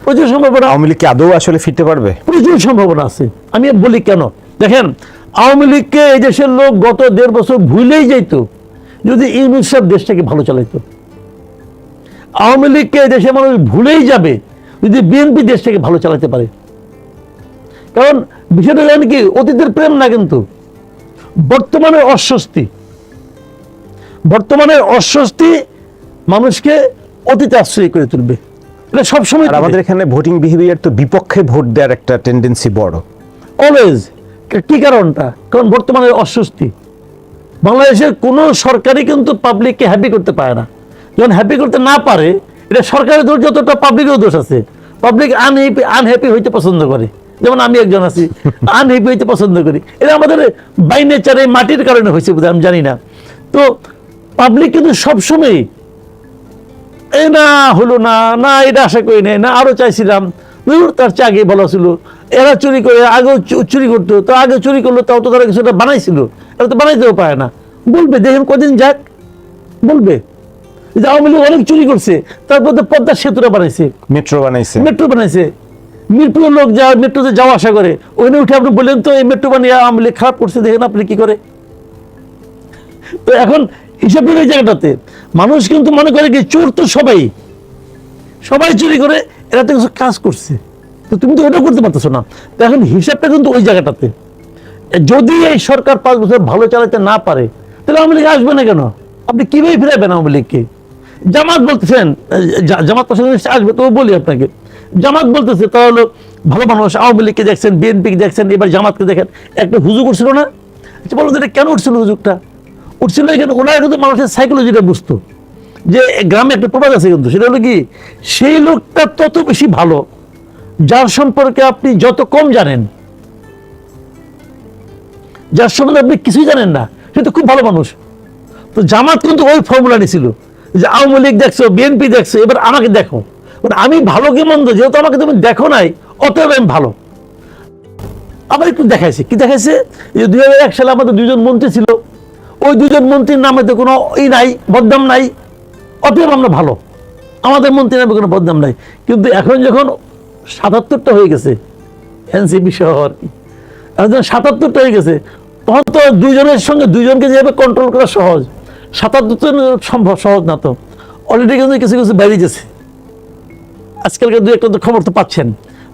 প্রচুর সম্ভাবনা। আওয়ামী লীগ কি আদৌ আসলে ফিরতে পারবে? প্রচুর সম্ভাবনা আছে। আমি বলি কেন, দেখেন আওয়ামী লীগকে এই দেশের লোক গত 1.5 বছর ভুলেই যাইতো যদি ইউনূস সাহেব দেশটাকে ভালো চালাইতো। আওয়ামী লীগকে এই দেশের মানুষ ভুলেই যাবে যদি বিএনপি দেশটাকে ভালো চালাতে পারে। কারণ বিষয়টা জানেন কি, অতীতের প্রেম না, কিন্তু বর্তমানের অস্বস্তি, বর্তমানের অস্বস্তি মানুষকে অতীতে আশ্রয় করে তুলবে। এটা সবসময় আমাদের এখানে ভোটিং বিহেভিয়ার তো বিপক্ষে ভোট দেওয়ার একটা টেন্ডেন্সি বড় অলওয়েজ। কি কারণটা? কারণ বর্তমানের অস্বস্তি। বাংলাদেশের কোনো সরকারই কিন্তু পাবলিককে হ্যাপি করতে পারে না। যখন হ্যাপি করতে না পারে, এটা সরকারের দোষ যতটা পাবলিকেরও দোষ আছে। পাবলিক আনহ্যাপি হইতে পছন্দ করে, যেমন আমি একজন আছি, আনহ্যাপি হইতে পছন্দ করি। এটা আমাদের বাই নেচারে মাটির কারণে হয়েছে বোধ আমি জানি না। তো পাবলিক কিন্তু সবসময় এই না হলো না, না এটা আশা করি নাই, না আরো চাইছিলাম, তার চেয়ে আগে ভালো ছিল, এরা চুরি করে আগেও চুরি করতো, তো আগে চুরি করলো তাও তো তারা কিছুটা বানাইছিল, এরা তো বানাইতেও পারে না। বলবে দেখেন কদিন যাক, বলবে যে আওয়ামী লীগ অনেক চুরি করছে, তারপর তো পদ্মার সেতুটা বানাইছে, মেট্রো বানাইছে, মিরপুরের লোক যা মেট্রোতে যাওয়া আসা করে, ওখানে উঠে আপনি বললেন তো এই মেট্রো বানিয়ে আওয়ামী লীগ খারাপ করছে, দেখেন আপনি কি করে। তো এখন হিসাব এই জায়গাটাতে মানুষ কিন্তু মনে করে কি চোর তো সবাই চুরি করে, এরা তো কিছু কাজ করছে, তো তুমি তো ওটা করতে পারতেছো না। তো এখন হিসাবটা কিন্তু ওই জায়গাটাতে। যদি এই সরকার 5 বছর ভালো চালাতে না পারে, তাহলে আওয়ামী লীগ আসবে না কেন? আপনি কিভাবে ফিরাবেন আওয়ামী লীগকে? জামাত বলতেছেন, জামাত আসবে, তো বলি আপনাকে, জামাত বলতেছে তারা হলো ভালো মানুষ, আওয়ামী লীগকে দেখছেন, বিএনপিকে দেখছেন, এবার জামাতকে দেখেন, একটা হুজুগ উঠছিল না? আচ্ছা বলো এটা কেন উঠছিল? হুজুগটা উঠছিল এখানে, ওনারা কিন্তু মানুষের সাইকোলজিটা বুঝতো যে গ্রামে একটা প্রবাদ আছে, কিন্তু সেটা হলো কি, সেই লোকটা তত বেশি ভালো যার সম্পর্কে আপনি যত কম জানেন, যার সম্বন্ধে আপনি কিছুই জানেন না, সে তো খুব ভালো মানুষ। তো জামাত কিন্তু ওই ফর্মুলা নিয়েছিল যে আওয়ামী লীগ দেখছো, বিএনপি দেখছো, এবার আমাকে দেখো, আমি ভালো কি মন্দ, যেহেতু আমাকে তুমি দেখো নাই, অতএব আমি ভালো। আবার একটু দেখাইছে, কি দেখাইছে, যে 2001 সালে আমাদের 2জন মন্ত্রী ছিল, ওই 2জন মন্ত্রীর নামে তো কোনো নাই, বদনাম নাই, অতএব আমরা ভালো, আমাদের মন্ত্রীর নামে কোনো বদনাম নাই। কিন্তু এখন যখন 77টা হয়ে গেছে, এনসিপি সহ আর কি, এখন যখন 77টা হয়ে গেছে, তখন তো 2জনের সঙ্গে 2জনকে যেভাবে কন্ট্রোল করা সহজ, 77 সম্ভব সহজ না। তো অলরেডি কিন্তু কিছু কিছু বেরিয়ে গেছে, আজকালকার 2-1টা তো খবর তো পাচ্ছেন।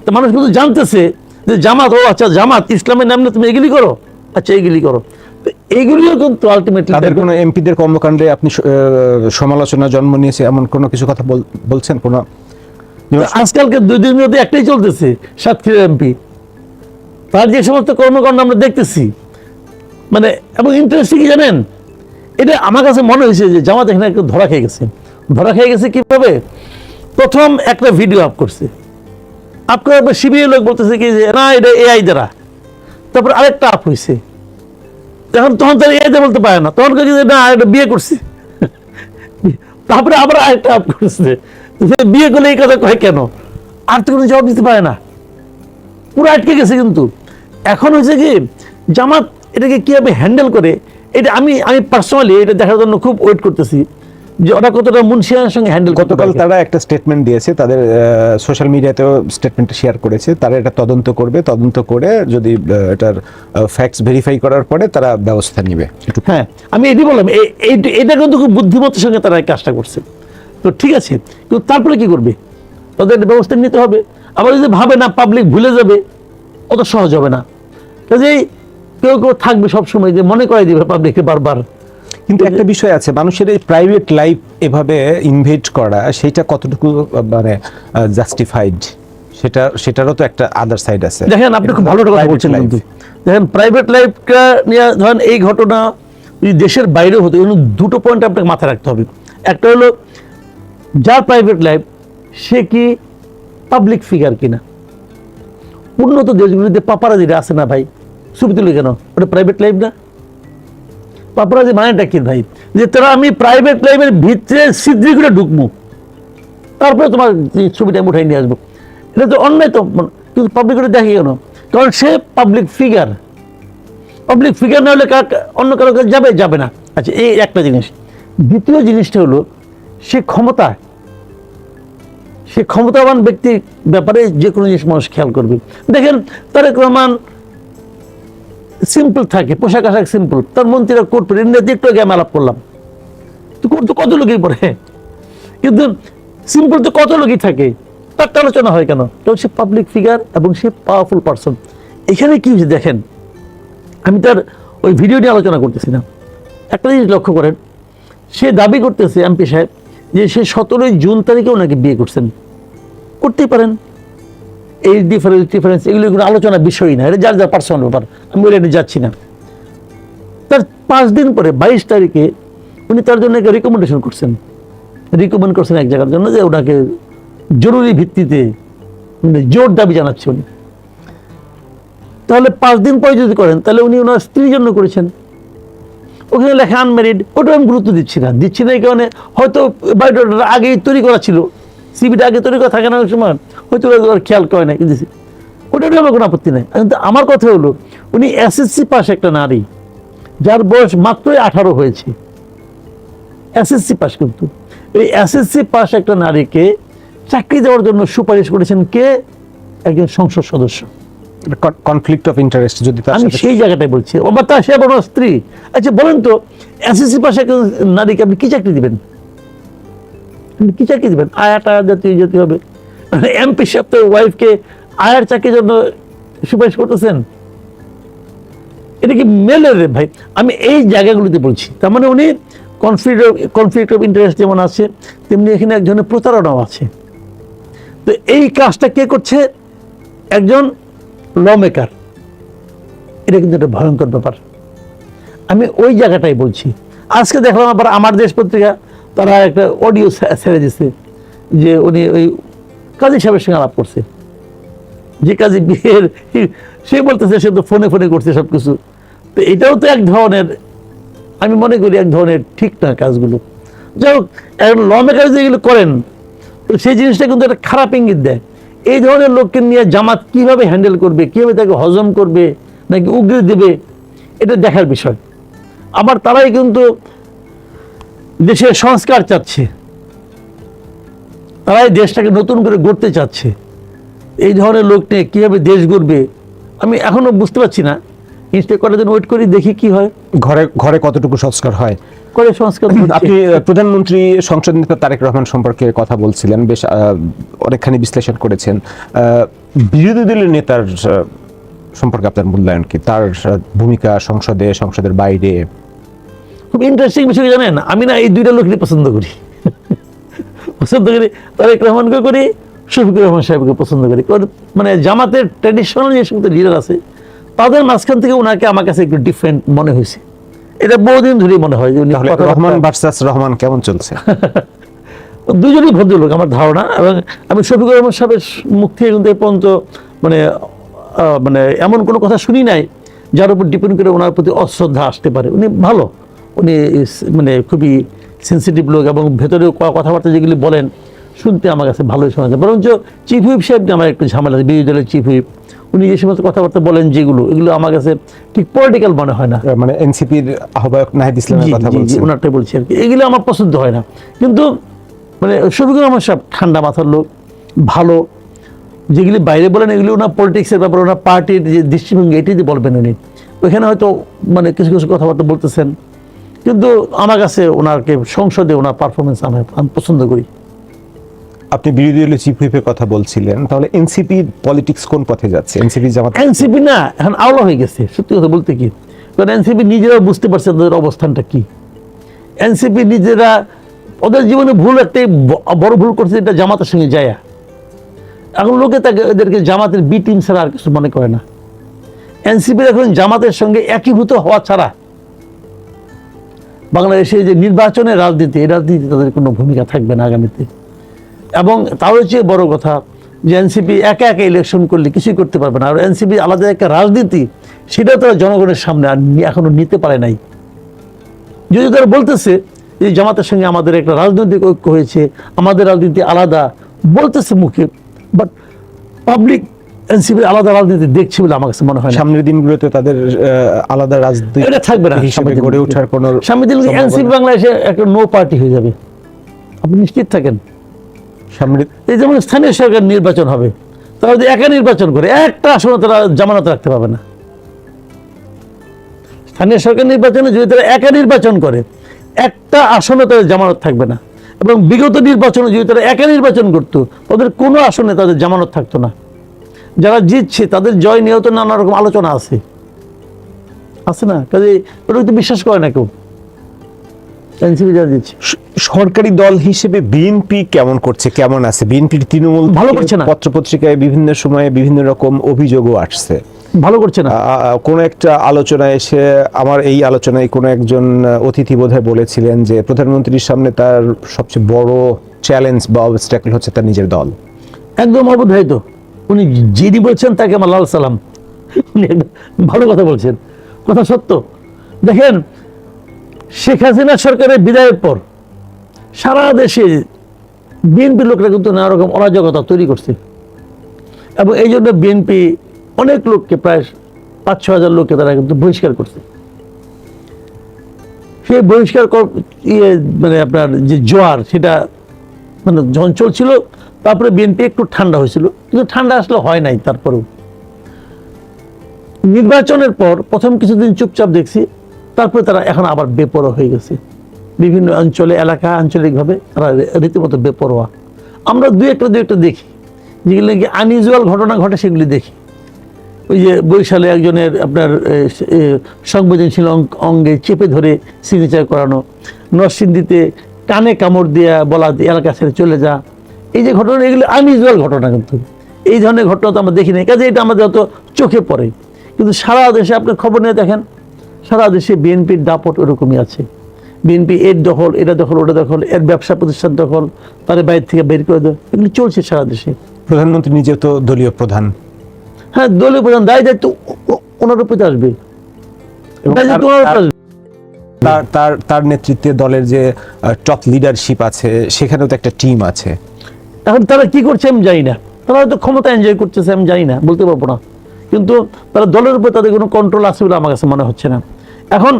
তো মানুষ কিন্তু জানতেছে যে জামাত, ও আচ্ছা জামাত ইসলামের নামে তুমি এগুলি করো, আচ্ছা এইগুলি করো। এইগুলিও কিন্তু আলটিমেটলি তাদের কোনো এমপিদের কর্মকাণ্ডে আপনি সমালোচনা জন্ম নিয়েছে এমন কোনো কিছু কথা বলছেন? কোনো আজকালকে 2 দিনের মধ্যে একটাই চলতেছে, সাতক্ষীরা এমপি, তার যে সমস্ত কর্মকাণ্ড আমরা দেখতেছি, মানে এবং ইন্টারেস্টিং কি জানেন, এটা আমার কাছে মনে হয়েছে যে জামাত এখানে একটু ধরা খেয়ে গেছে। কিভাবে? প্রথম একটা ভিডিও আপ করছে, আপ করার পর শিবিরের লোক বলতেছে কি যে না এটা এআই দ্বারা, তারপর আরেকটা আপ হয়েছে, তখন তারা এআই দিয়ে বলতে পারে না, তখন না এটা বিয়ে করছে, তারপরে আবার আরেকটা আপ করছে, বিয়ে করলে এই কথা কয় কেন, আর তো কোনো জবাব দিতে পারে না, পুরো আটকে গেছে। কিন্তু এখন হয়েছে কি, জামাত এটাকে কিভাবে হ্যান্ডেল করে, এটা আমি পার্সোনালি এটা দেখার জন্য খুব ওয়েট করতেছি যে ওরা কতটা মুন্সিয়ানের সঙ্গে হ্যান্ডেল। গতকাল তারা একটা স্টেটমেন্ট দিয়েছে, তাদের সোশ্যাল মিডিয়াতেও স্টেটমেন্টটা শেয়ার করেছে, তারা এটা তদন্ত করে যদি এটার ফ্যাক্টস ভেরিফাই করার পরে তারা ব্যবস্থা নেবে। হ্যাঁ, আমি এটি বললাম, এটা কিন্তু খুব বুদ্ধিমত্তার সঙ্গে তারা এই কাজটা করছে। তো ঠিক আছে, কিন্তু তারপরে কি করবে? তাদের ব্যবস্থা নিতে হবে। আবার যদি ভাবে না পাবলিক ভুলে যাবে, অত সহজ হবে না। কাজেই কেউ থাকবে সবসময় যে মনে করাই দিবে পাবলিককে বারবার। কিন্তু একটা বিষয় আছে, মানুষের এই প্রাইভেট লাইফ এভাবে ইনভেড করা, সেটা কতটুকু মানে জাস্টিফাইড, সেটারও তো একটা আদার সাইড আছে। দেখেন আপনি খুব ভালো কথা বলছেন, কিন্তু দেখেন প্রাইভেট লাইফটা নিয়ে ধরেন এই ঘটনা যদি দেশের বাইরেও হতো, কিন্তু 2টো পয়েন্ট আপনাকে মাথায় রাখতে হবে। একটা হলো যার প্রাইভেট লাইফ সে কি পাবলিক ফিগার কিনা। উন্নত দেশগুলিতে পাপারাজিরা আছে না ভাই, ছবি তুলে কেন, ওটা প্রাইভেট লাইফ না? পাপারাজি মানেটা কি ভাই, যে তারা আমি প্রাইভেট লাইফের ভিতরে সিদ্রি করে ঢুকবো, তারপরে তোমার ছবিটা আমি উঠাই নিয়ে আসবো, এটা তো অন্যায়। তো কিন্তু পাবলিক করে দেখে কেন? কারণ সে পাবলিক ফিগার না হলে অন্য কারো কাছে যাবে না। আচ্ছা, এই একটা জিনিস। দ্বিতীয় জিনিসটা হলো সে ক্ষমতা, সে ক্ষমতাবান ব্যক্তির ব্যাপারে যে কোনো জিনিস মানুষ খেয়াল করবে। দেখেন তারেক রহমান সিম্পল থাকে, পোশাক আশাক সিম্পল, তার মন্ত্রীরা কোট পরে, ইন্ডিয়াতে একটু আগে আমি আলাপ করলাম, তো কোট তো কত লোকই পরে, কিন্তু সিম্পল তো কত লোকই থাকে, তার আলোচনা হয় কেন? কারণ সে পাবলিক ফিগার এবং সে পাওয়ারফুল পারসন। এখানে কি হয়েছে দেখেন, আমি তার ওই ভিডিও নিয়ে আলোচনা করতেছি না, একটা জিনিস লক্ষ্য করেন, সে দাবি করতেছে এমপি সাহেব যে সে 17 জুন তারিখেও নাকি বিয়ে করছেন। করতেই পারেন, এই ডিফারেন্স এগুলো কোনো আলোচনার বিষয়ই না, এটা যার যার পার্সোনাল ব্যাপার, আমি বলে এটা যাচ্ছি না। তার 5 দিন পরে 22 তারিখে উনি তার জন্য একটা রিকমেন্ড করছেন এক জায়গার জন্য, যে ওনাকে জরুরি ভিত্তিতে জোর দাবি জানাচ্ছে উনি। তাহলে 5 দিন পরে যদি করেন, তাহলে উনি ওনার স্ত্রীর জন্য করেছেন, ওখানে লেখা আনম্যারিড, ওটা আমি গুরুত্ব দিচ্ছি না এই কারণে হয়তো বায়োডাটা আগেই তৈরি করা ছিল, সিভিটা আগে তৈরি করা থাকে না অনেক সময়, হয়তো খেয়াল করে না, কিন্তু ওটা আমার কোনো আপত্তি নেই। কিন্তু আমার কথা হলো, উনি এসএসসি পাস একটা নারী, যার বয়স মাত্রই 18 হয়েছে, এসএসসি পাস, কিন্তু এই এসএসসি পাস একটা নারীকে চাকরি দেওয়ার জন্য সুপারিশ করেছেন কে? একজন সংসদ সদস্য। কনফ্লিক্ট অফ ইন্টারেস্ট যদি তার আমি সাথে সেই জায়গাটাই বলছি, আবার তার সে বড় স্ত্রী। আচ্ছা বলেন তো, এসএসসি পাশে একজন নারীকে আপনি কি চাকরি দিবেন? কি চাকরি দিবেন? আয়াটা জাতীয় হবে, এমপি সাহেব তো ওয়াইফকে আয়ার চাকরির জন্য সুপারিশ করতেছেন, এটা কি মেলে রে ভাই? আমি এই জায়গাগুলিতে বলছি, তার মানে উনি কনফ্লিক্ট অফ ইন্টারেস্ট যেমন আছে, তেমনি এখানে এক ধরনের প্রতারণাও আছে। তো এই কাজটা কে করছে? একজন ল মেকার। এটা কিন্তু একটা ভয়ঙ্কর ব্যাপার। আমি ওই জায়গাটাই বলছি। আজকে দেখলাম আবার আমার দেশ পত্রিকা তারা একটা অডিও ছেড়ে দিচ্ছে, যে উনি ওই কাজী সাহেবের সঙ্গে আলাপ করছে, যে কাজী বিয়ের, সে বলতেছে সে তো ফোনে করছে সবকিছু। তো এটাও তো এক ধরনের, আমি মনে করি এক ধরনের ঠিক না কাজগুলো। যাই হোক, এখন ল মেকার যেগুলো করেন, তো সেই জিনিসটা কিন্তু একটা খারাপ ইঙ্গিত দেয়। এই ধরনের লোককে নিয়ে জামাত কিভাবে হ্যান্ডেল করবে, কিভাবে তাকে হজম করবে, নাকি উগরে দেবে, এটা দেখার বিষয়। আবার তারাই কিন্তু দেশের সংস্কার চাচ্ছে, তারাই দেশটাকে নতুন করে গড়তে চাচ্ছে। এই ধরনের লোক নিয়ে কিভাবে দেশ গড়বে, আমি এখনো বুঝতে পারছি না। ইনস্টেড করার জন্য ওয়েট করি, দেখি কি হয়, ঘরে ঘরে কতটুকু সংস্কার হয়। করে সংস্কার। আপনি প্রধানমন্ত্রী সংসদ নেতা তারেক রহমান সম্পর্কে কথা বলছিলেন, বেশ অনেকখানি বিশ্লেষণ করেছেন। বিরোধী দলের নেতার সম্পর্কে আপনার মূল্যায়ন কি? তার ভূমিকা সংসদের বাইরে? খুব ইন্টারেস্টিং বিষয় জানেন, আমি না এই দুইটা লোককে পছন্দ করি। তারেক রহমানকে করি, শফিকুর রহমান সাহেবকে পছন্দ করি। মানে জামাতের ট্র্যাডিশনাল যে সমস্ত লিডার আছে, তাদের মাঝখান থেকে ওনাকে আমার কাছে একটু ডিফারেন্ট মনে হয়েছে। এটা বহুদিন ধরেই মনে হয় যে উনি রহমান ভার্সাস রহমান কেমন চলছে? দুজনই ভদ্রলোক আমার ধারণা, এবং আমি শফিকুর রহমান সাহেবের মুখ থেকে কিন্তু এ পর্যন্ত মানে এমন কোনো কথা শুনি নাই যার উপর ডিপেন্ড করে ওনার প্রতি অশ্রদ্ধা আসতে পারে। উনি ভালো, উনি মানে খুবই সেন্সিটিভ লোক, এবং ভেতরে কথাবার্তা যেগুলি বলেন শুনতে আমার কাছে ভালোই শোনা যায়। বরঞ্চ চিফ হুইপ সাহেব আমার একটু ঝামেলা আছে, বিরোধী দলের চিফ হুইপ, উনি যে সমস্ত কথাবার্তা বলেন যেগুলো, এগুলো আমার কাছে ঠিক পলিটিক্যাল মনে হয় না। মানে এনসিপির আহ্বায়ক নাহিদ ইসলামের কথা বলছি, ওনারটাই বলছি আর কি, এগুলো আমার পছন্দ হয় না। কিন্তু মানে শফিকুর রহমান সাহেব ঠান্ডা মাথার লোক, ভালো। যেগুলি বাইরে বলেন এগুলি ওনার পলিটিক্সের ব্যাপারে, ওনার পার্টির যে দৃষ্টিভঙ্গি, এটি দিয়ে বলবেন উনি। ওইখানে হয়তো মানে কিছু কথাবার্তা বলতেছেন, কিন্তু আমার কাছে ওনাকে সংসদে ওনার পারফরমেন্স আমি পছন্দ করি। আপনি বিরোধী দলের চিফ হুইপের কথা বলছিলেন, তাহলে এনসিপি পলিটিক্স কোন পথে যাচ্ছে? এনসিপি জামাত, এনসিপি না এখন আওলা হয়ে গেছে, সত্যি কথা বলতে কি, কারণ এনসিপি নিজেরাও বুঝতে পারছে তাদের অবস্থানটা কি। এনসিপি নিজেরা ওদের জীবনে ভুল একটা বড় ভুল করছে, এটা জামাতের সঙ্গে যায়। এখন লোকে এদেরকে জামাতের বি টিম ছাড়া আর কিছু মনে করে না। এনসিপির এখন জামাতের সঙ্গে একীভূত হওয়া ছাড়া বাংলাদেশে যে নির্বাচনের রাজনীতি, এই রাজনীতি তাদের কোনো ভূমিকা থাকবে না আগামীতে। এবং তার চেয়ে বড় কথা যে এনসিপি একা একা ইলেকশন করলে কিছুই করতে পারবে না। আর এনসিপি আলাদা একটা রাজনীতি, সেটাও তারা জনগণের সামনে আর এখনো নিতে পারে নাই। যদি তারা বলতেছে যে জামাতের সঙ্গে আমাদের একটা রাজনৈতিক ঐক্য হয়েছে, আমাদের রাজনীতি আলাদা বলতেছে মুখে, বাট পাবলিক এনসিপির আলাদা রাজনীতি দেখছে বলে আমার কাছে মনে হয়। সামনের দিনগুলোতে তাদের আলাদা রাজনীতি এটা থাকবে না, হিসেবে গড়ে ওঠার কোনো সামনের দিন এনসিপি বাংলাদেশে একটা নো পার্টি হয়ে যাবে, আপনি নিশ্চিত থাকেন। সামনে এই যেমন স্থানীয় সরকার নির্বাচন হবে, তারা যদি একা নির্বাচন করে একটা আসনে তারা জামানত রাখতে পারবে না। স্থানীয় সরকার নির্বাচনে যদি তারা একা নির্বাচন করে একটা আসনে তাদের জামানত থাকবে না, এবং বিগত নির্বাচনে যদি তারা একা নির্বাচন করতো তাদের কোনো আসনে তাদের জামানত থাকতো না। যারা জিতছে তাদের জয় নিয়েও তো নানা রকম আলোচনা আছে না, কাজে ওটা তো বিশ্বাস করে না কেউ। এনসিপি যা দিচ্ছে, সরকারি দল হিসেবে বিএনপি কেমন করছে, কেমন আছে? বিএনপির তৃণমূল ভালো করছে না। পত্রপত্রিকায় বিভিন্ন সময়ে বিভিন্ন রকম অভিযোগও আসছে, ভালো করছে না। কোনো একটা আলোচনায় এসে, আমার এই আলোচনায় কোনো একজন অতিথি বোধহয় বলেছিলেন যে প্রধানমন্ত্রীর সামনে তার সবচেয়ে বড় চ্যালেঞ্জ বা অবস্ট্যাকল হচ্ছে তার নিজের দল। একদম অবধারিত। উনি যিনি বলছেন তাকে আমার লাল সালাম, উনি একদম ভালো কথা বলছেন, কথা সত্য। দেখেন, শেখ হাসিনা সরকারের বিদায়ের পর সারা দেশে বিএনপি লোকরা কিন্তু নানা রকম অরাজকতা তৈরি করছে, এবং এই জন্য বিএনপি অনেক লোককে, প্রায় 5-6 হাজার লোককে তারা কিন্তু বহিষ্কার করছে। সেই বহিষ্কার মানে আপনার যে জোয়ার, সেটা মানে যখন চলছিল, তারপরে বিএনপি একটু ঠান্ডা হয়েছিল, কিন্তু ঠান্ডা আসলে হয় নাই। তারপরেও নির্বাচনের পর প্রথম কিছুদিন চুপচাপ দেখছি, তারপরে তারা এখন আবার বেপরোয়া হয়ে গেছে। বিভিন্ন অঞ্চলে, এলাকা, আঞ্চলিকভাবে তারা রীতিমতো বেপরোয়া। আমরা দুই একটা দেখি, যেগুলো নাকি আনইউজুয়াল ঘটনা ঘটে, সেগুলি দেখি। ওই যে বরিশালে একজনের আপনার সংবেদনশীল অঙ্গে চেপে ধরে সিগনেচার করানো, নরসিংদীতে কানে কামড় দিয়া বলা এলাকা ছেড়ে চলে যা, এই যে ঘটনা, এগুলো আনইউজুয়াল ঘটনা। কিন্তু এই ধরনের ঘটনা তো আমরা দেখি না, কাজে এটা আমাদের অত চোখে পড়ে। কিন্তু সারা দেশে আপনি খবর নিয়ে দেখেন, সারা দেশে বিএনপির দাপট ওরকমই আছে। বিএনপি এর দখল, এটা দখল, ওটা দখল, এর ব্যবসা প্রতিষ্ঠান দখল, তাদের বাইরে থেকে বের করে দেয়, এগুলো চলছে সারা দেশে। প্রধানমন্ত্রী নিজে তো দলীয় প্রধান। হ্যাঁ, দলীয় প্রধান, দায় দায়িত্ব ওনার উপরে আসবে, দায়িত্ব ওনার উপরে আসবে। তার নেতৃত্বে দলের যে টপ লিডারশিপ আছে, সেখানেও তো একটা টিম আছে। এখন তারা কি করছে আমি জানি না, তারা হয়তো ক্ষমতা এনজয় করতেছে, আমি জানি না, বলতে পারবো না। কিন্তু তারা দলের উপর তাদের কোনো কন্ট্রোল আছে বলে আমার কাছে মনে হচ্ছে না। এখন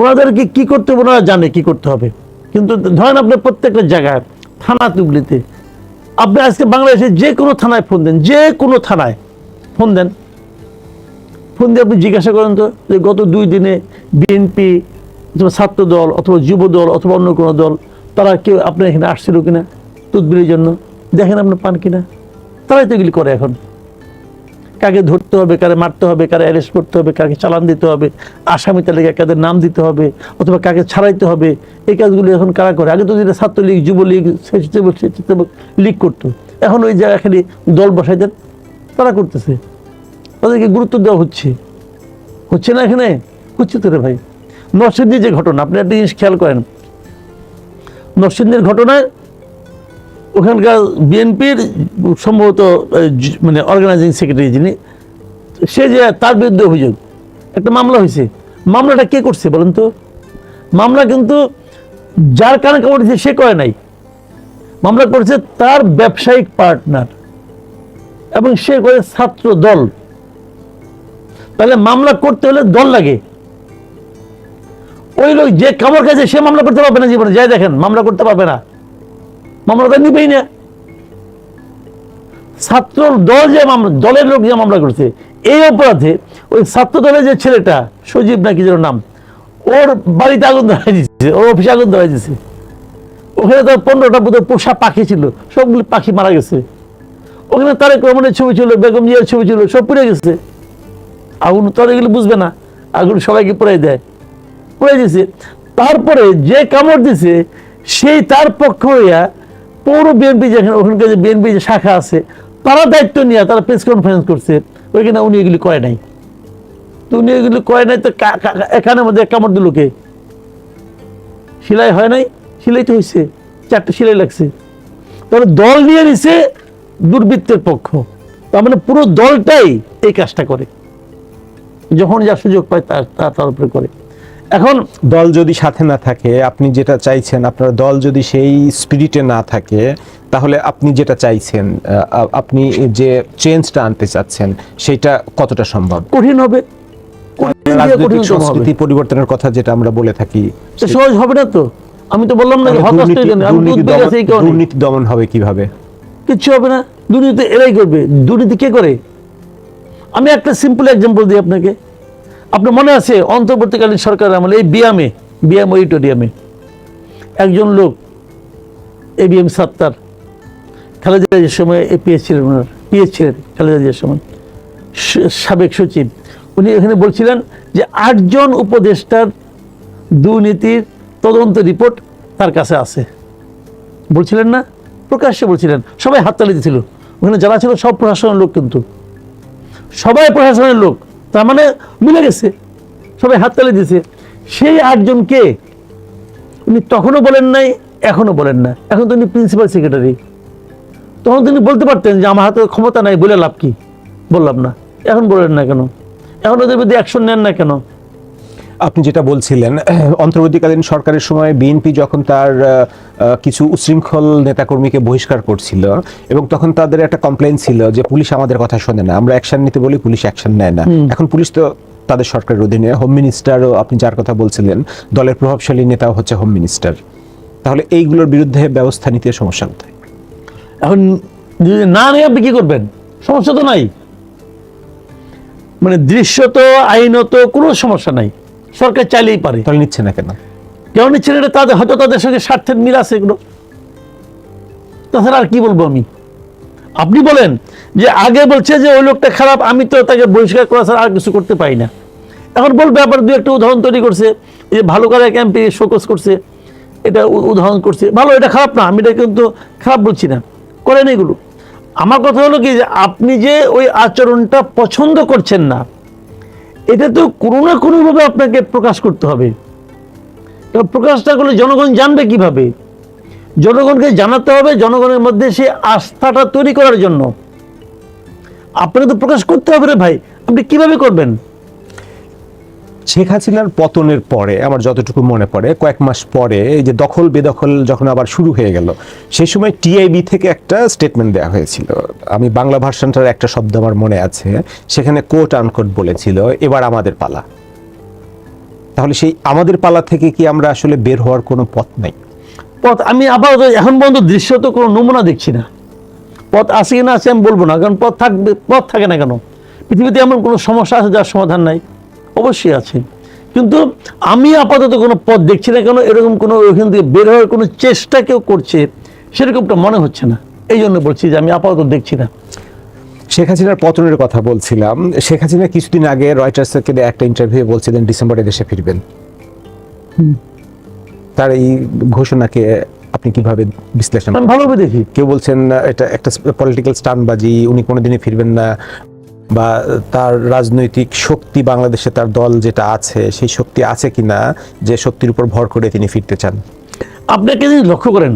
ওনাদেরকে কি করতে হবে, ওনারা জানে কি করতে হবে। কিন্তু ধরেন আপনি প্রত্যেকটা জায়গায়, থানা তুগলিতে, আপনি আজকে বাংলাদেশে যে কোনো থানায় ফোন দেন, যে কোনো থানায় ফোন দেন, ফোন দিয়ে আপনি জিজ্ঞাসা করেন তো যে গত 2 দিনে বিএনপি অথবা ছাত্র দল অথবা যুব দল অথবা অন্য কোনো দল, তারা কেউ আপনার এখানে আসছিল কিনা তুদবিরের জন্য, দেখেন আপনি পান কিনা। তারাই তো এগুলি করে। এখন কাকে ধরতে হবে, কারে মারতে হবে, কারে অ্যারেস্ট করতে হবে, কাকে চালান দিতে হবে, আসামি তালিকায় কাদের নাম দিতে হবে, অথবা কাকে ছাড়াইতে হবে, এই কাজগুলি এখন কারা করে? আগে তো যেটা ছাত্রলীগ, যুবলীগ, স্বেচ্ছাসেবক লীগ করতো, এখন ওই জায়গায় খালি দল বসাই দেন, তারা করতেছে। তাদেরকে গুরুত্ব দেওয়া হচ্ছে না? এখানে হচ্ছে তো রে ভাই। নরসিংদীর যে ঘটনা, আপনি একটা জিনিস খেয়াল করেন, নরসিংদীর ঘটনায় ওখানকার বিএনপির সম্ভবত মানে অর্গানাইজিং সেক্রেটারি যিনি, সে যে তার বিরুদ্ধে অভিযোগ, একটা মামলা হয়েছে। মামলাটা কে করছে বলেন তো? মামলা কিন্তু যার কানে কামড় দিয়েছে সে করে নাই, মামলা করছে তার ব্যবসায়িক পার্টনার, এবং সে করে ছাত্র দল। তাহলে মামলা করতে হলে দল লাগে। ওই লোক যে কামড় খাইছে সে মামলা করতে পারবে না জীবনে, যাই দেখেন মামলা করতে পারবে না, মামলাটা নিবেই না। ছাত্র দল যে মামলা, দলের লোক যে মামলা করছে, এই অপরাধে ওই ছাত্র দলের যে ছেলেটা সজীব নাকি যেন নাম, ওর বাড়িতে আগুন ধরাই দিচ্ছে, ওর অফিসে আগুন ধরাই দিচ্ছে। ওখানে তো 15টা বোধহয় পোষা পাখি ছিল, সবগুলি পাখি মারা গেছে। ওখানে তারেক রহমানের ছবি ছিল, বেগম জিয়ার ছবি ছিল, সব পুড়ে গেছে। আগুন তো এগুলো বুঝবে না, আগুন সবাইকে পুড়াই দেয়, পুড়াই দিছে। তারপরে যে কামড় দিছে সেই তার পক্ষ হইয়া পৌর বিএনপি, যেখানে ওখানকার যে বিএনপি যে শাখা আছে, তারা দায়িত্ব নিয়ে তারা প্রেস কনফারেন্স করছে, ওইখানে উনি এগুলি করে নাই। তো উনি এগুলি করে নাই, তো এখানের মধ্যে কামড় দিল কে? সেলাই হয় নাই? সেলাই তো হয়েছে, 4টে সেলাই লাগছে। তাহলে দল নিয়ে নিছে দুর্বৃত্তের পক্ষ, তার মানে পুরো দলটাই এই কাজটা করে, যখন যা সুযোগ পায় তার উপরে করে। এখন দল যদি সাথে না থাকে, আপনি যেটা চাইছেন, আপনার দল যদি সেই স্পিরিটে না থাকে, তাহলে আপনি যেটা চাইছেন, আপনি যে চেঞ্জটা আনতে চাচ্ছেন, সেটা কতটা সম্ভব? কঠিন হবে। রাজনৈতিক সংস্কৃতি পরিবর্তনের কথা যেটা আমরা বলে থাকি, সহজ হবে না তো। আমি তো বললাম না হতাশ হয়ে যান, আমি তো উদ্বেগ আছে এই কারণে। দুর্নীতি দমন হবে কিভাবে? কিচ্ছু হবে না, দুর্নীতি এরাই করবে। দুর্নীতি কে করে? আমি একটা সিম্পল এক্সাম্পল দিই আপনাকে। আপনার মনে আছে অন্তর্বর্তীকালীন সরকার আমলে এই বিয়াম অডিটোরিয়ামে একজন লোক ABM সাত্তার, খালেদা জিয়ার সময় পিএস ছিলেন, খালেদা জিয়ার সময় সাবেক সচিব, উনি এখানে বলছিলেন যে 8 জন উপদেষ্টার দুর্নীতির তদন্ত রিপোর্ট তার কাছে আছে। বলছিলেন না? প্রকাশ্যে বলছিলেন, সবাই হাততালি দিয়েছিল। ওখানে যারা ছিল সব প্রশাসনের লোক, কিন্তু সবাই প্রশাসনের লোক, তার মানে মিলে গেছে, সবাই হাততালি দিয়েছে। সেই 8 জনকে উনি তখনও বলেন নাই, এখনো বলেন না। এখন তো উনি প্রিন্সিপাল সেক্রেটারি, তখন তিনি বলতে পারতেন যে আমার হাতে ক্ষমতা নাই, বলে লাভ কি? বললাম না। এখন বলেন না কেন? এখন ওদের বিরুদ্ধে অ্যাকশন নেন না কেন? আপনি যেটা বলছিলেন, অন্তর্বর্তীকালীন সরকারের সময় বিএনপি যখন তার কিছু উচ্ছৃঙ্খল নেতাকর্মীকে বহিষ্কার করছিল, এবং তখন তাদের একটা কমপ্লেইন ছিল যে পুলিশ আমাদের কথা শোনে না, আমরা অ্যাকশন নিতে বলি পুলিশ অ্যাকশন নেয় না। এখন পুলিশ তো তাদের সরকারের অধীনে, হোম মিনিস্টারও আপনি যার কথা বলছিলেন দলের প্রভাবশালী নেতাও হচ্ছে হোম মিনিস্টার। তাহলে এইগুলোর বিরুদ্ধে ব্যবস্থা নিতে সমস্যা কোথায়? এখন যদি না নেই আপনি কি করবেন? সমস্যা তো নাই, মানে দৃশ্যত আইনত কোনো সমস্যা নাই, সরকার চাইলেই পারে। তাহলে নিচ্ছে না কেন? কেন নিচ্ছে না? তাদের হয়তো তাদের সঙ্গে স্বার্থের মিল আছে এগুলো, তাছাড়া আর কি বলবো আমি? আপনি বলেন যে আগে বলছে যে ওই লোকটা খারাপ, আমি তো তাকে বহিষ্কার করা ছাড়া আর কিছু করতে পারি না। এখন বলবে আবার দু একটা উদাহরণ তৈরি করছে, যে ভালো করে ক্যাম্পে শোকস করছে, এটা উদাহরণ করছে, ভালো, এটা খারাপ না, আমি এটা কিন্তু খারাপ বলছি না, করেন এগুলো। আমার কথা হলো কি, যে আপনি যে ওই আচরণটা পছন্দ করছেন না, এটা তো কোনো না কোনোভাবে আপনাকে প্রকাশ করতে হবে। এবার প্রকাশটা করলে জনগণ জানবে কিভাবে? জনগণকে জানাতে হবে, জনগণের মধ্যে সে আস্থাটা তৈরি করার জন্য আপনাকে তো প্রকাশ করতে হবে রে ভাই। আপনি কিভাবে করবেন? শেখ হাসিনার পতনের পরে আমার যতটুকু মনে পড়ে, কয়েক মাস পরে এই যে দখল বেদখল যখন আবার শুরু হয়ে গেল, সেই সময় টিআইবি থেকে একটা স্টেটমেন্ট দেওয়া হয়েছিল। আমি বাংলা ভার্সনটার একটা শব্দ আমার মনে আছে, সেখানে কোট আনকোট বলেছিল এবার আমাদের পালা। তাহলে সেই আমাদের পালা থেকে কি আমরা আসলে বের হওয়ার কোনো পথ নাই? পথ আমি আপাতত এখন পর্যন্ত দৃশ্যত কোনো নমুনা দেখছি না। পথ আছে কিনা আছে আমি বলবো না, কারণ পথ থাকবে, পথ থাকে না কেন? পৃথিবীতে এমন কোনো সমস্যা আছে যার সমাধান নাই? অবশ্যই আছে, কিন্তু আমি আপাতত কোনো পথ দেখছি না। কেন? এরকম কোনো ওইখান থেকে বের হওয়ার কোনো চেষ্টা কেউ করছে সেরকমটা মনে হচ্ছে না, এই জন্য বলছি যে আমি আপাতত দেখছি না। শেখ হাসিনার পতনের কথা বলছিলাম। শেখ হাসিনা কিছুদিন আগে রয়টার্সকে একটা ইন্টারভিউ বলছিলেন ডিসেম্বরে দেশে ফিরবেন। তার এই ঘোষণাকে আপনি কিভাবে বিশ্লেষণ? আমি ভালোভাবে দেখি। কেউ বলছেন এটা একটা পলিটিক্যাল স্টান্টবাজি, উনি কোনোদিনই ফিরবেন না, বা তার রাজনৈতিক শক্তি বাংলাদেশে তার দল যেটা আছে সেই শক্তি আছে কিনা, যে শক্তির উপর ভর করে তিনি ফিরতে চান। আপনি একটা জিনিস লক্ষ্য করেন,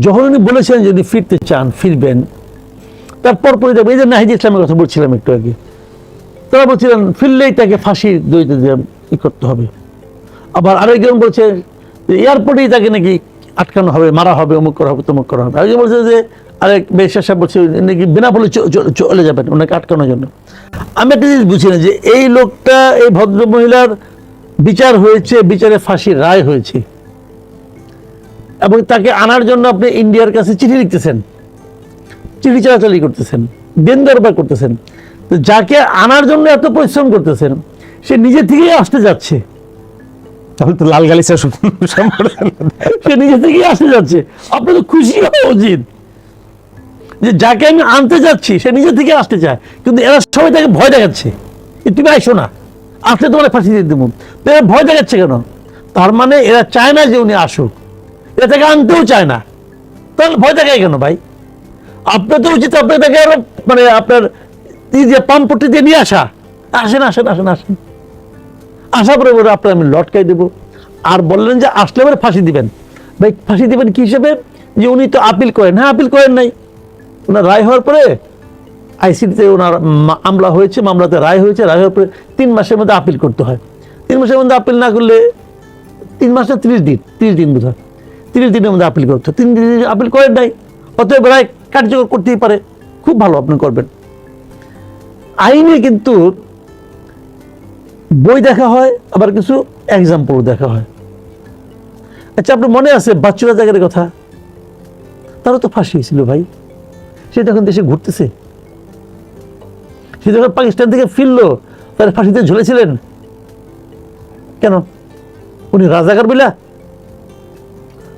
যখন উনি বলেছেন যদি ফিরতে চান ফিরবেন, তারপর পরে যাবো। এই যে নাহিদ ইসলামের কথা বলছিলাম একটু আগে, তারা বলছিলেন ফিরলেই তাকে ফাঁসির দড়িতে ই করতে হবে। আবার আরেকজন বলছে যে এয়ারপোর্টেই তাকে নাকি আটকানো হবে, মারা হবে, অমুক করা হবে, তমুক করা হবে। আরেকজন বলছে যে আরেক বেশার সাহেব বলছে নাকি বিনা বলে চলে যাবেন ওনাকে আটকানোর জন্য। আমি একটা জিনিস বুঝি না, যে এই লোকটা, এই ভদ্র মহিলার বিচার হয়েছে, বিচারে ফাঁসির রায় হয়েছে, এবং তাকে আনার জন্য আপনি ইন্ডিয়ার কাছে চিঠি লিখতেছেন, চিঠি চালাচালি করতেছেন, দেন দরবার করতেছেন। তো যাকে আনার জন্য এত পরিশ্রম করতেছেন, সে নিজে থেকেই আসতে যাচ্ছে, তাহলে তো লাল গালিচা সে নিজে থেকেই আসতে যাচ্ছে। আপনার তো খুশি হওয়া উচিত যে যাকে আমি আনতে যাচ্ছি সে নিজে থেকে আসতে চায়, কিন্তু এরা সবাই তাকে ভয় দেখাচ্ছে, তুমি আইসো না, আসলে তোমার ফাঁসি দিয়ে দেবো। তো এরা ভয় দেখাচ্ছে কেন? তার মানে এরা চায় না যে উনি আসুক, এরা তাকে আনতেও চায় না। তাহলে ভয় দেখায় কেন ভাই? আপনার তো উচিত আপনার তাকে আরো মানে আপনার যে পাম্পটি দিয়ে নিয়ে আসা, আসেন আসেন আসেন আসেন, আসা পরে বলে আপনার আমি লটকাই দেবো। আর বললেন যে আসলে পরে ফাঁসি দিবেন। ভাই ফাঁসি দিবেন কি হিসেবে? যে উনি তো আপিল করেন। হ্যাঁ, আপিল করেন নাই, ওনার রায় হওয়ার পরে আইসিটিতে ওনার মামলা হয়েছে, মামলাতে রায় হয়েছে, রায় হওয়ার পরে 3 মাসের মধ্যে আপিল করতে হয়। 3 মাসের মধ্যে আপিল না করলে 3 মাস না 30 দিন, 30 দিন বোধ হয়, 30 দিনের মধ্যে আপিল করতে হয়। 3 দিন আপিল করেন নাই, অতএব রায় কার্যকর করতেই পারে। খুব ভালো, আপনি করবেন। আইনে কিন্তু বই দেখা হয়, আবার কিছু এক্সাম্পল দেখা হয়। আচ্ছা, আপনার মনে আছে বাচ্চু রাজাকারের কথা? তারও তো ফাঁসি হয়েছিল ভাই। সে যখন দেশে ঘুরতেছে, সে যখন পাকিস্তান থেকে ফিরলো, তার ফাঁসিতে ঝুলেছিলেন কেন? উনি রাজাকার বলে?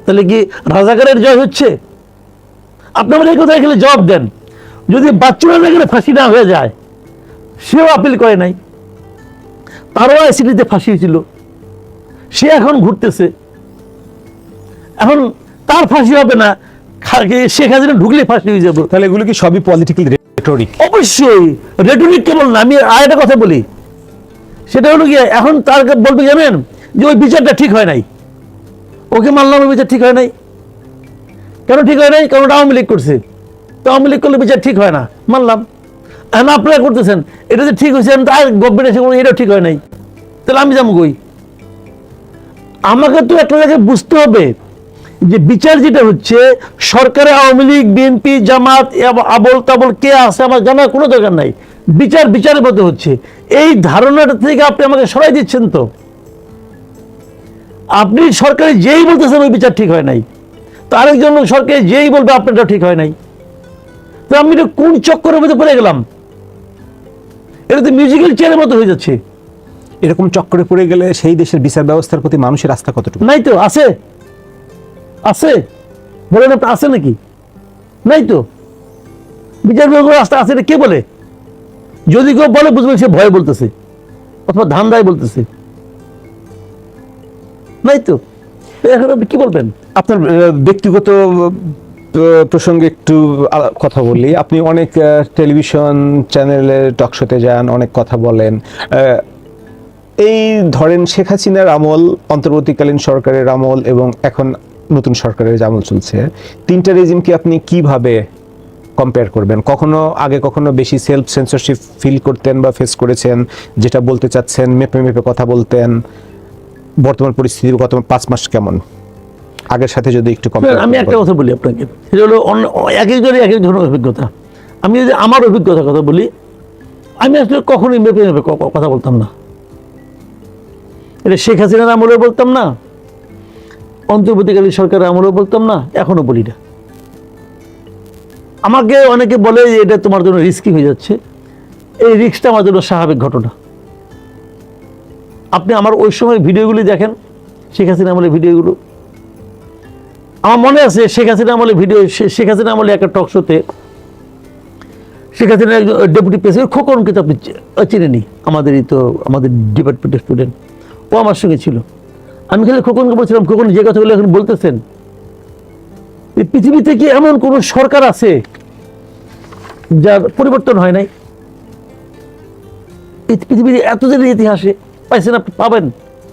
তাহলে কি রাজাকারের জয় হচ্ছে? আপনি আমার এই কথা এখানে জবাব দেন। যদি বাচ্চু রাজাকারের ফাঁসি না হয়ে যায়, সেও আপিল করে নাই, তারও আইসিটিতে ফাঁসি হয়েছিল, সে এখন ঘুরতেছে, এখন তার ফাঁসি হবে না, শেখ হাসিনা ঢুকলে ফাঁসি হয়ে যাবে। তাহলে এগুলো কি সবই পলিটিক্যাল রেটরিক? অবশ্যই রেটরিক। কেবল না, আমি আর একটা কথা বলি, সেটা হলো কি, এখন তার বলবে জানেন যে ওই বিচারটা ঠিক হয় নাই, ওকে মানলাম ওই বিচার ঠিক হয় নাই। কেন ঠিক হয় নাই? কারণ ওটা আওয়ামী লীগ করছে, তো আওয়ামী লীগ করলে বিচার ঠিক হয় না, মানলাম। এখন আপনারা করতেছেন এটা যে ঠিক হয়েছে, আর গভর্নমেন্ট এসে এটাও ঠিক হয় নাই, তাহলে আমি যাবো কই? আমাকে তো একটা জায়গায় বুঝতে হবে যে বিচার যেটা হচ্ছে, সরকারে আওয়ামী লীগ, বিএনপি, জামাত, আবল তাবল কে আছে আমার জানার কোনো দরকার নাই, বিচার বিচারের মতো হচ্ছে। এই ধারণাটা থেকে আপনি আমাকে সরাই দিচ্ছেন। তো আপনি সরকারে যেই বলতেছেন ওই বিচার ঠিক হয় নাই, তো আরেকজন লোক সরকারে যেই বলবে আপনারটা ঠিক হয় নাই, তো আমি এটা কোন চক্করের মধ্যে পড়ে গেলাম? এটা তো মিউজিক্যাল চেয়ারের মতো হয়ে যাচ্ছে। এরকম চক্করে পড়ে গেলে সেই দেশের বিচার ব্যবস্থার প্রতি মানুষের আস্থা কতটুকু? নাই তো। আছে আছে বলেন আপনি, আছে নাকি? নাই তো। বিচার বিভাগের আস্থা আছে এটা কে বলে? যদি কেউ বলে বুঝবেন সে ভয়ে বলতেছে অথবা ধান্দায় বলতেছে। নাই তো। এখন আপনি কি বলবেন? আপনার ব্যক্তিগত প্রসঙ্গে একটু কথা বলি। আপনি অনেক টেলিভিশন চ্যানেলে টক শোতে যান, অনেক কথা বলেন। এই ধরেন শেখ হাসিনার আমল, অন্তর্বর্তীকালীন সরকারের আমল এবং এখন নতুন সরকারের যে আমল চলছে, তিনটা রেজিমকে আপনি কিভাবে কম্পেয়ার করবেন? কখনো বেশি সেলফ সেন্সরশিপ ফিল করতেন বা ফেস করেছেন, যেটা বলতে চাচ্ছেন মেপে মেপে কথা বলতেন? বর্তমান পরিস্থিতি গত 5 মাস কেমন, আগের সাথে যদি একটু কম্পেয়ার? আমি একটা কথা বলি আপনাকে, সেটা হলো এক একজনের এক এক ধরনের অভিজ্ঞতা। আমি যদি আমার অভিজ্ঞতার কথা বলি, আমি আসলে কখনোই মেপে মেপে কথা বলতাম না। এটা শেখ হাসিনার আমলেও বলতাম না, অন্তর্বর্তীকালীন সরকারের আমলেও বলতাম না, এখনো বলি না। আমাকে অনেকে বলে যে এটা তোমার জন্য রিস্কি হয়ে যাচ্ছে। এই রিস্কটা আমার জন্য স্বাভাবিক ঘটনা। আপনি আমার ওই সময় ভিডিওগুলি দেখেন, শেখ হাসিনা আমলের ভিডিওগুলো। আমার মনে আছে শেখ হাসিনা আমলের ভিডিও, শেখ হাসিনা আমলে একটা টক শোতে শেখ হাসিনার একজন ডেপুটি প্রেসিডেন্ট খোকনকে তো আপনি চিনেনি, আমাদের ডিপার্টমেন্টের স্টুডেন্ট, ও আমার সঙ্গে ছিল। আমি খালি খোকনকে বলছিলাম, খোকন যে কথাগুলো এখন বলতেছেন, পৃথিবীতে কি এমন কোন সরকার আছে যার পরিবর্তন হয় নাই? পৃথিবীর এত দিনের ইতিহাসে পাইছেন, আপনি পাবেন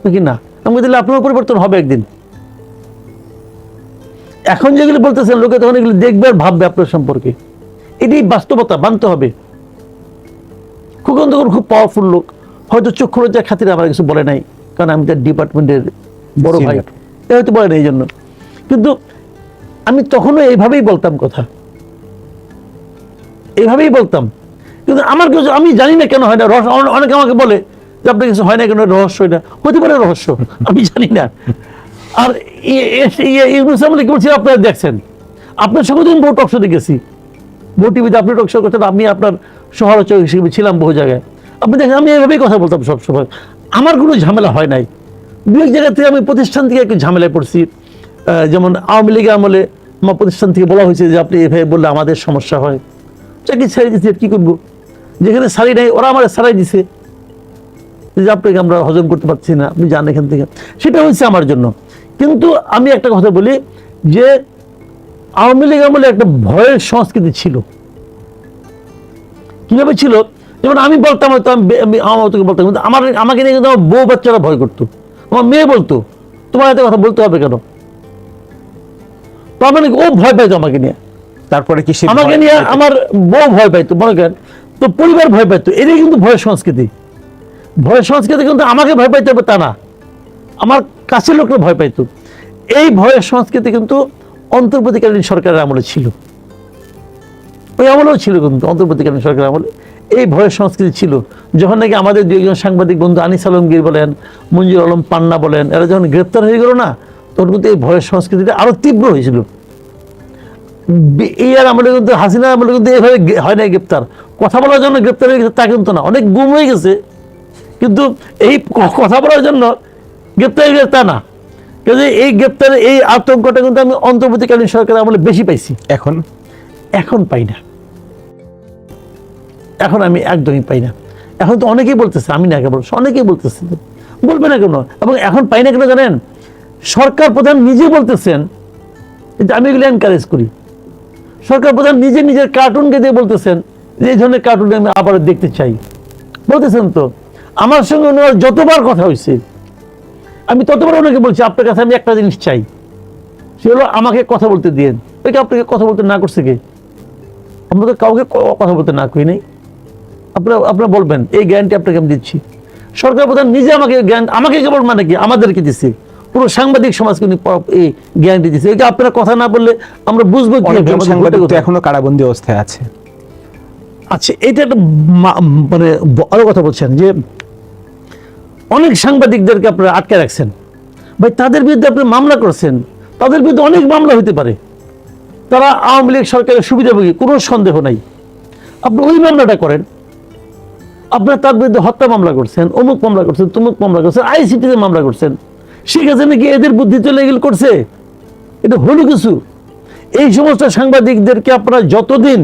নাকি না? আমি দিলে আপনারও পরিবর্তন হবে একদিন। এখন যেগুলো বলতেছেন লোকে তখন এগুলো দেখবে আর ভাববে আপনার সম্পর্কে। এটাই বাস্তবতা, মানতে হবে। খোকন তখন খুব পাওয়ারফুল লোক, হয়তো চক্ষু লজ্জার খাতিরে আমার কিছু বলে নাই, কারণ আমি তার ডিপার্টমেন্টের বড় ভাই, হয়তো বলে নাই এই জন্য। কিন্তু আমি তখনও এইভাবেই বলতাম কথা, এইভাবেই বলতাম। কিন্তু আমার কিছু আমি জানি না কেন হয় না। অনেকে আমাকে বলে যে আপনার কিছু হয় না কেন, রহস্য এটা হতে পারে, রহস্য আমি জানি না। আর ইউনুস আমলে কি বলছি আপনারা দেখছেন, আপনার সঙ্গে দিন বহু টকশো দেখেছি, বহু টিভিতে আপনি টকশো করছেন, আমি আপনার সমালোচক হিসেবে ছিলাম বহু জায়গায়। আপনি দেখেন আমি এভাবেই কথা বলতাম সবসময়, আমার কোনো ঝামেলা হয় নাই। দু এক জায়গা থেকে আমি প্রতিষ্ঠান থেকে একটু ঝামেলায় পড়ছি। যেমন আওয়ামী লীগের আমলে আমার প্রতিষ্ঠান থেকে বলা হয়েছে যে আপনি এভাবে বললে আমাদের সমস্যা হয়, চাকরি ছেড়ে দিচ্ছে, কি করবো? যেখানে সারি নাই ওরা আমার সারাই দিছে যে আপনাকে আমরা হজম করতে পারছি না, আপনি যান এখান থেকে। সেটা হয়েছে আমার জন্য। কিন্তু আমি একটা কথা বলি যে আওয়ামী লীগ আমলে একটা ভয়ের সংস্কৃতি ছিল। কিভাবে ছিল? যেমন আমি বলতাম, হয়তো আমি আমার তোকে বলতাম, কিন্তু আমাকে নিয়ে কিন্তু আমার বউ বাচ্চারা ভয় করতো, আমার মেয়ে বলতো তোমার এত কথা বলতে হবে কেন? তার মানে ও ভয় পাইতো আমাকে নিয়ে। তারপরে কি আমাকে নিয়ে আমার বউ ভয় পাইতো, মনে করেন, তো পরিবার ভয় পাইতো। এটাই কিন্তু ভয়ের সংস্কৃতি। ভয়ের সংস্কৃতি কিন্তু আমাকে ভয় পাইতে হবে তা না, আমার কাছের লোকরা ভয় পাইতো। এই ভয়ের সংস্কৃতি কিন্তু অন্তর্বর্তীকালীন সরকারের আমলে ছিল, ওই আমলেও ছিল। কিন্তু অন্তর্বর্তীকালীন সরকারের আমলে এই ভয়ের সংস্কৃতি ছিল। যখন নাকি আমাদের দু একজন সাংবাদিক বন্ধু আনিস আলমগীর বলেন, মঞ্জুর আলম পান্না বলেন, এরা যখন গ্রেপ্তার হয়ে গেল না, তখন কিন্তু এই ভয়ের সংস্কৃতিটা আরো তীব্র হয়েছিল। এই আর আমলে কিন্তু হাসিনা আমলে কিন্তু এইভাবে হয় না গ্রেপ্তার, কথা বলার জন্য গ্রেপ্তার হয়ে গেছে তা কিন্তু না, অনেক গুম হয়ে গেছে, কিন্তু এই কথা বলার জন্য গ্রেপ্তার হয়ে গেছে তা না। কিন্তু এই গ্রেপ্তারের এই আতঙ্কটা কিন্তু আমি অন্তর্বর্তীকালীন সরকারের আমলে বেশি পাইছি, এখন পাই না, এখন আমি একদমই পাই না। এখন তো অনেকেই বলতেছে, আমি না কেবল, অনেকেই বলতেছে, বলবে না কেন, এবং এখন পাই না কেন জানেন, সরকার প্রধান নিজে বলতেছেন যে আমি এগুলো এনকারেজ করি। সরকার প্রধান নিজে নিজের কার্টুনকে দিয়ে বলতেছেন যে এই ধরনের কার্টুন আমি আবার দেখতে চাই, বলতেছেন। তো আমার সঙ্গে ওনার যতবার কথা হয়েছে আমি ততবার ওনাকে বলছি আপনার কাছে আমি একটা জিনিস চাই, সে হলো আমাকে কথা বলতে দিয়েন। ওইকে আপনাকে কথা বলতে না করছে কে? আমরা তো কাউকে কথা বলতে না করি নাই। আপনারা বলবেন এই গ্যারান্টি আপনাকে আমি দিচ্ছি। সরকার প্রধান নিজে আমাকে কেবল মানে কি আমাদেরকে দিচ্ছে, পুরো সাংবাদিক সমাজকে এই গ্যারান্টি দিচ্ছে। এই আপনারা কথা না বললে আমরা বুঝবো কি এখনো কারাবন্দী অবস্থায় আছে। আচ্ছা, এটা একটা মানে আরো কথা বলছেন যে অনেক সাংবাদিকদেরকে আপনারা আটকে রাখছেন, ভাই তাদের বিরুদ্ধে আপনি মামলা করছেন, তাদের বিরুদ্ধে অনেক মামলা হতে পারে, তারা আওয়ামী লীগ সরকারের সুবিধাভোগী, কোনো সন্দেহ নাই। আপনি ওই মামলাটা করেন, আপনার তার বিরুদ্ধে হত্যা মামলা করছেন, অমুক মামলা করছেন, তমুক মামলা করছেন, আইসিটিতে মামলা করছেন, ঠিক আছে নাকি এদের বুদ্ধি চলে এগুলো করছে, এটা হলো কিছু। এই সমস্ত সাংবাদিকদেরকে আপনারা যতদিন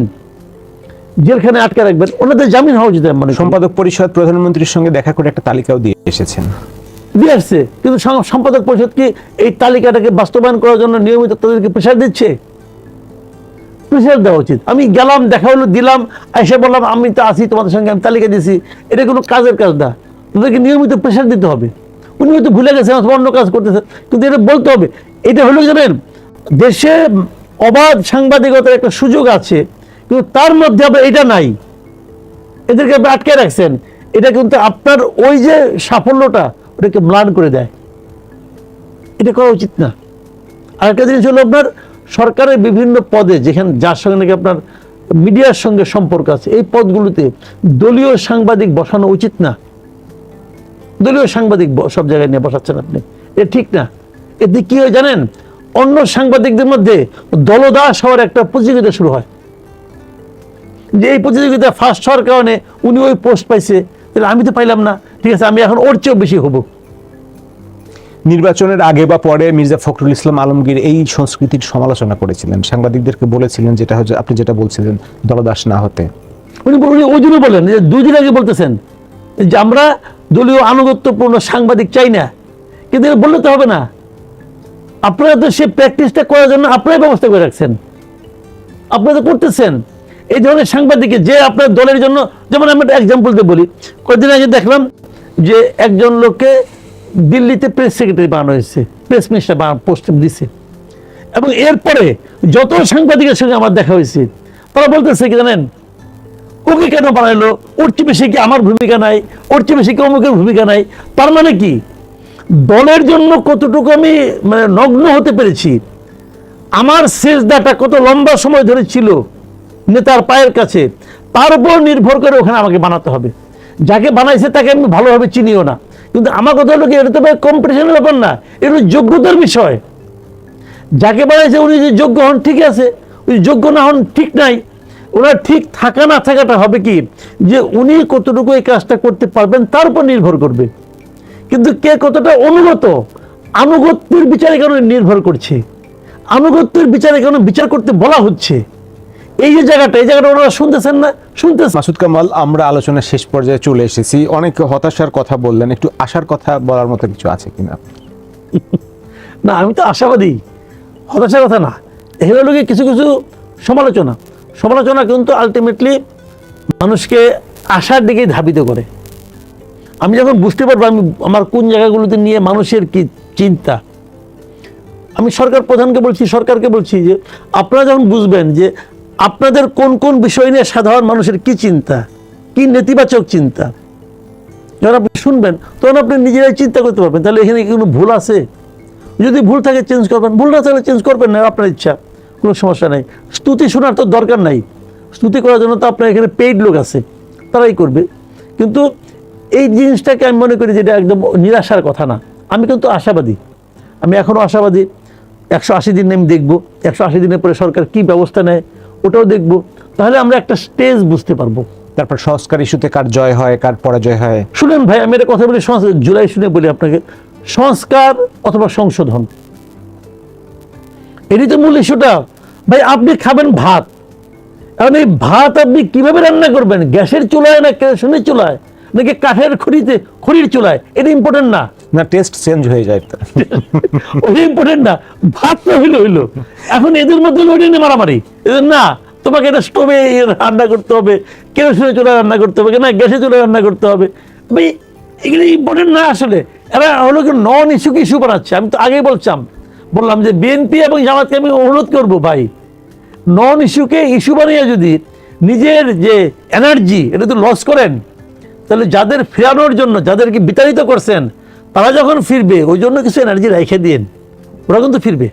জেলখানে আটকে রাখবেন ওনাদের জামিন হওয়া উচিত। মানে সম্পাদক পরিষদ প্রধানমন্ত্রীর সঙ্গে দেখা করে একটা তালিকাও দিয়ে এসেছেন, দিয়ে আসছে, কিন্তু সম্পাদক পরিষদ কি এই তালিকাটাকে বাস্তবায়ন করার জন্য নিয়মিত তাদেরকে প্রেশার দিচ্ছে? প্রেশার দেওয়া উচিত। আমি গেলাম, দেখা হলো, দিলাম, এসে বললাম আমি তো আছি তোমাদের সঙ্গে, আমি তালিকা দিয়েছি, এটা কোনো কাজের কাজ না, তাদেরকে নিয়মিত প্রেশার দিতে হবে। উনি হয়তো ভুলে গেছেন অথবা অন্য কাজ করতেছেন, কিন্তু এটা বলতে হবে। এটা হলো জানেন, দেশে অবাধ সাংবাদিকতার একটা সুযোগ আছে, কিন্তু তার মধ্যে আবার এটা নাই, এদেরকে আপনি আটকে রাখছেন। এটা কিন্তু আপনার ওই যে সাফল্যটা ওটাকে ম্লান করে দেয়, এটা করা উচিত না। আর একটা জিনিস হলো আপনার সরকারের বিভিন্ন পদে যেখানে যার সঙ্গে নাকি আপনার মিডিয়ার সঙ্গে সম্পর্ক আছে, এই পদগুলোতে দলীয় সাংবাদিক বসানো উচিত না। দলীয় সাংবাদিক সব জায়গায় নিয়ে বসাচ্ছেন আপনি, এটা ঠিক না। এতে কি হয় জানেন, অন্য সাংবাদিকদের মধ্যে দলদাস হওয়ার একটা প্রতিযোগিতা শুরু হয়, যে এই প্রতিযোগিতা ফার্স্ট হওয়ার কারণে উনি ওই পোস্ট পাইছে, তাহলে আমি তো পাইলাম না, ঠিক আছে আমি এখন ওর চেয়েও বেশি হব। নির্বাচনের আগে বা পরে মির্জা ফখরুল ইসলাম আলমগীর এই সংস্কৃতির সমালোচনা করেছিলেন, সাংবাদিকদেরকে বলেছিলেন যেটা হচ্ছে আপনি যেটা বলছিলেন দলদাস না হতে। উনি ওই জন্য বলেন যে 2 দিন আগে বলতেছেন যে আমরা দলীয় আনুগত্যপূর্ণ সাংবাদিক চাই না, কিন্তু এটা বললে তো হবে না। আপনারা তো সে প্র্যাকটিসটা করার জন্য আপনারাই ব্যবস্থা করে রাখছেন, আপনারা তো করতেছেন। এই ধরনের সাংবাদিকের যে আপনার দলের জন্য, যেমন আমি একটা এক্সাম্পল দিয়ে বলি, কয়েকদিন আগে দেখলাম যে একজন লোককে দিল্লিতে প্রেস সেক্রেটারি বানানো হয়েছে, প্রেস মিনিস্টার পোস্ট দিছে, এবং এরপরে যত সাংবাদিকের সঙ্গে আমার দেখা হয়েছে তারা বলতেছে কি জানেন, ওকে কেন বানাইলো, ওর চেয়ে বেশি কি আমার ভূমিকা নাই, ওর চেয়ে বেশি কি অমুকের ভূমিকা নাই। তার মানে কি দলের জন্য কতটুকু আমি মানে নগ্ন হতে পেরেছি, আমার সেজদাটা কত লম্বা সময় ধরে ছিল নেতার পায়ের কাছে, তার উপর নির্ভর করে ওখানে আমাকে বানাতে হবে। যাকে বানাইছে তাকে আমি ভালোভাবে চিনিও না, কিন্তু আমার কথা হলো কি, এটা তো কম্পিটিশনের ব্যাপার না, এটা যোগ্যতার বিষয়। যাকে বানাইছে উনি যে যোগ্য হন ঠিক আছে, উনি যোগ্য না হন ঠিক নাই। ওনার ঠিক থাকা না থাকাটা হবে কি যে উনি কতটুকু এই কাজটা করতে পারবেন তার উপর নির্ভর করবে, কিন্তু কে কতটা অনুগত, আনুগত্যের বিচারে কারণে নির্ভর করছে, আনুগত্যের বিচারে কারণে বিচার করতে বলা হচ্ছে। এই যে জায়গাটা, এই জায়গাটা ওনারা শুনতেছেন না, শুনতেছেন। মাসুদ কামাল, আমরা আলোচনার শেষ পর্যায়ে চলে এসেছি, অনেক হতাশার কথা বললেন, একটু আশার কথা বলার মতো কিছু আছে কিনা? না, আমি তো আশাবাদী, হতাশার কথা না। এগুলো লোকে কিছু কিছু সমালোচনা কিন্তু আলটিমেটলি মানুষকে আশার দিকে ধাবিত করে। আমি যখন বুঝতে পারবো আমি আমার কোন জায়গাগুলোতে নিয়ে মানুষের কি চিন্তা, আমি সরকার প্রধানকে বলছি, সরকারকে বলছি যে আপনারা যখন বুঝবেন যে আপনাদের কোন কোন বিষয় নিয়ে সাধারণ মানুষের কি চিন্তা, কি নেতিবাচক চিন্তা, যখন আপনি শুনবেন তখন আপনি নিজেরাই চিন্তা করতে পারবেন তাহলে এখানে কোনো ভুল আছে। যদি ভুল থাকে চেঞ্জ করবেন, ভুল না থাকলে চেঞ্জ করবেন না, আপনার ইচ্ছা, কোনো সমস্যা নেই। স্তুতি শোনার তো দরকার নাই, স্তুতি করার জন্য তো আপনার এখানে পেইড লোক আছে, তারাই করবে। কিন্তু এই জিনিসটাকে আমি মনে করি যেটা একদম নিরাশার কথা না, আমি কিন্তু আশাবাদী। আমি এখনও আশাবাদী 180 দিন আমি দেখব, 180 দিনের পরে সরকার কি ব্যবস্থা নেয় ওটাও দেখব, তাহলে আমরা একটা স্টেজ বুঝতে পারবো। তারপর সংস্কার ইস্যুতে কার জয় হয় কার পরাজয় হয়। শুনেন ভাই, আমি একটা কথা বলি, জুলাই শুনে বলি আপনাকে, সংস্কার অথবা সংশোধন, এটাই তো মূল ইস্যুটা। ভাই আপনি খাবেন ভাত, এখন এই ভাত আপনি কিভাবে রান্না করবেন, গ্যাসের চুলায় না কেরোসিনের চুলায় নাকি কাঠের খড়ির চুলায়, এটা ইম্পর্টেন্ট না। না, টেস্ট চেঞ্জ হয়ে যায়। ওটা ইম্পর্টেন্ট না, ভাত তো হইলো। এখন এদের মধ্যে ওইটা নিয়ে মারামারি, এদের না তোমাকে এটা স্টোভে রান্না করতে হবে, কেরোসিনের চুলায় রান্না করতে হবে, না গ্যাসের চুলায় রান্না করতে হবে। ভাই এগুলো ইম্পর্টেন্ট না আসলে, এরা হলো কি নন ইস্যুকে ইস্যু বানাচ্ছে। আমি তো আগেই বললাম যে বিএনপি এবং জামাতকে আমি অনুরোধ করবো, ভাই নন ইস্যুকে ইস্যু বানিয়ে যদি নিজের যে এনার্জি এটা তো লস করেন, তাহলে যাদের ফেরানোর জন্য যাদেরকে বিতাড়িত করছেন তারা যখন ফিরবে ওই জন্য কিছু এনার্জি রেখে দিন, ওরা কিন্তু ফিরবে।